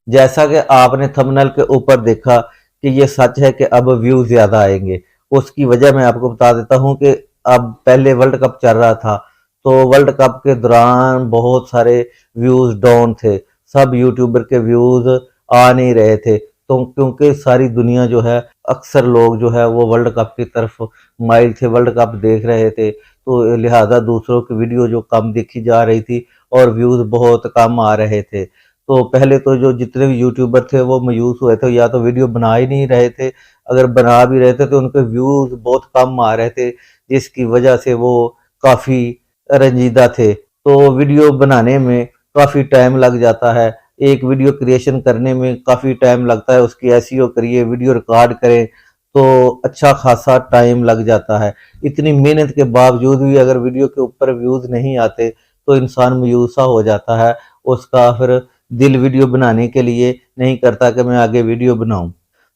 जैसा कि आपने थंबनेल के ऊपर देखा कि ये सच है कि अब व्यू ज़्यादा आएंगे। उसकी वजह मैं आपको बता देता हूँ कि अब पहले वर्ल्ड कप चल रहा था, तो वर्ल्ड कप के दौरान बहुत सारे व्यूज़ डाउन थे, सब यूट्यूबर के व्यूज़ आ नहीं रहे थे। तो क्योंकि सारी दुनिया जो है, अक्सर लोग जो है वो वर्ल्ड कप की तरफ माइल थे, वर्ल्ड कप देख रहे थे, तो लिहाजा दूसरों की वीडियो जो कम देखी जा रही थी और व्यूज़ बहुत कम आ रहे थे। तो पहले तो जो जितने भी यूट्यूबर थे वो मायूस हुए थे, या तो वीडियो बना ही नहीं रहे थे, अगर बना भी रहे थे तो उनके व्यूज़ बहुत कम आ रहे थे, जिसकी वजह से वो काफ़ी रंजीदा थे। तो वीडियो बनाने में काफ़ी टाइम लग जाता है, एक वीडियो क्रिएशन करने में काफ़ी टाइम लगता है, उसकी एसईओ करिए, वीडियो रिकॉर्ड करें, तो अच्छा खासा टाइम लग जाता है। इतनी मेहनत के बावजूद भी अगर वीडियो के ऊपर व्यूज़ नहीं आते तो इंसान मायूस सा हो जाता है, उसका फिर दिल वीडियो बनाने के लिए नहीं करता कि मैं आगे वीडियो बनाऊं।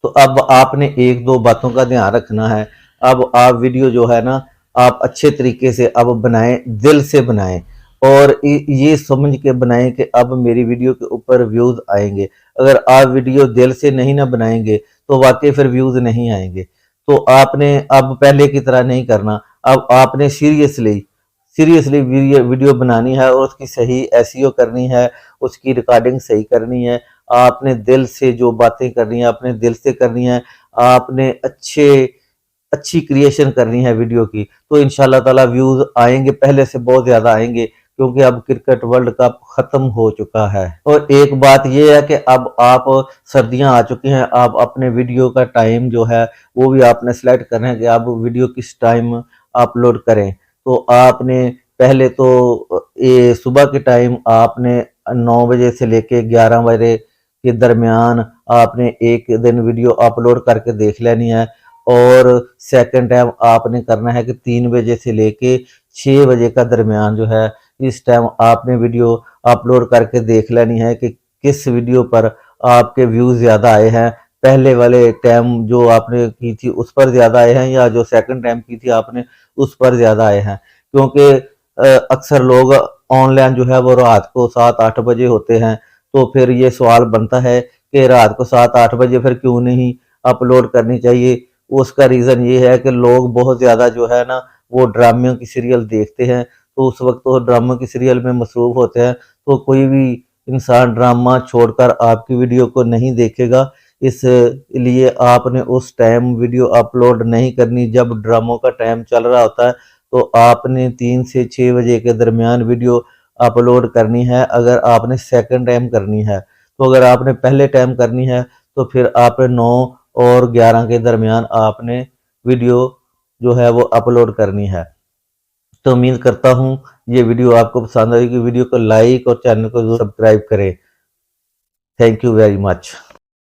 तो अब आपने एक दो बातों का ध्यान रखना है। अब आप वीडियो जो है ना, आप अच्छे तरीके से अब बनाएं, दिल से बनाएं, और ये समझ के बनाएं कि अब मेरी वीडियो के ऊपर व्यूज आएंगे। अगर आप वीडियो दिल से नहीं ना बनाएंगे तो वाकई फिर व्यूज नहीं आएंगे। तो आपने अब पहले की तरह नहीं करना, अब आपने सीरियसली वीडियो बनानी है और उसकी सही एसईओ करनी है, उसकी रिकॉर्डिंग सही करनी है। आपने दिल से जो बातें करनी है अपने दिल से करनी है, आपने अच्छी क्रिएशन करनी है वीडियो की, तो इंशाल्लाह ताला व्यूज आएंगे, पहले से बहुत ज्यादा आएंगे, क्योंकि अब क्रिकेट वर्ल्ड कप खत्म हो चुका है। और एक बात यह है कि अब आप सर्दियां आ चुकी हैं, आप अपने वीडियो का टाइम जो है वो भी आपने सेलेक्ट करना है कि आप वीडियो किस टाइम अपलोड करें। तो आपने पहले तो ये सुबह के टाइम आपने 9 बजे से लेके 11 बजे के दरमियान आपने एक दिन वीडियो अपलोड करके देख लेनी है। और सेकंड टाइम आपने करना है कि 3 बजे से लेके 6 बजे का दरमियान जो है, इस टाइम आपने वीडियो अपलोड करके देख लेनी है कि किस वीडियो पर आपके व्यूज ज्यादा आए हैं, पहले वाले टाइम जो आपने की थी उस पर ज्यादा आए हैं या जो सेकंड टाइम की थी आपने उस पर ज्यादा आए हैं। क्योंकि अक्सर लोग ऑनलाइन जो है वो रात को 7-8 बजे होते हैं, तो फिर ये सवाल बनता है कि रात को 7-8 बजे फिर क्यों नहीं अपलोड करनी चाहिए। उसका रीज़न ये है कि लोग बहुत ज़्यादा जो है ना वो ड्रामियों की सीरियल देखते हैं, तो उस वक्त वो ड्रामों की सीरियल में मसरूफ़ होते हैं, तो कोई भी इंसान ड्रामा छोड़कर आपकी वीडियो को नहीं देखेगा। इसलिए आपने उस टाइम वीडियो अपलोड नहीं करनी जब ड्रामों का टाइम चल रहा होता है, तो आपने 3 से 6 बजे के दरमियान वीडियो अपलोड करनी है। अगर आपने सेकंड टाइम करनी है, तो अगर आपने पहले टाइम करनी है तो फिर आपने 9 और 11 के दरमियान आपने वीडियो जो है वो अपलोड करनी है। तो उम्मीद करता हूँ ये वीडियो आपको पसंद आएगी। वीडियो को लाइक और चैनल को सब्सक्राइब करें। Thank you very much.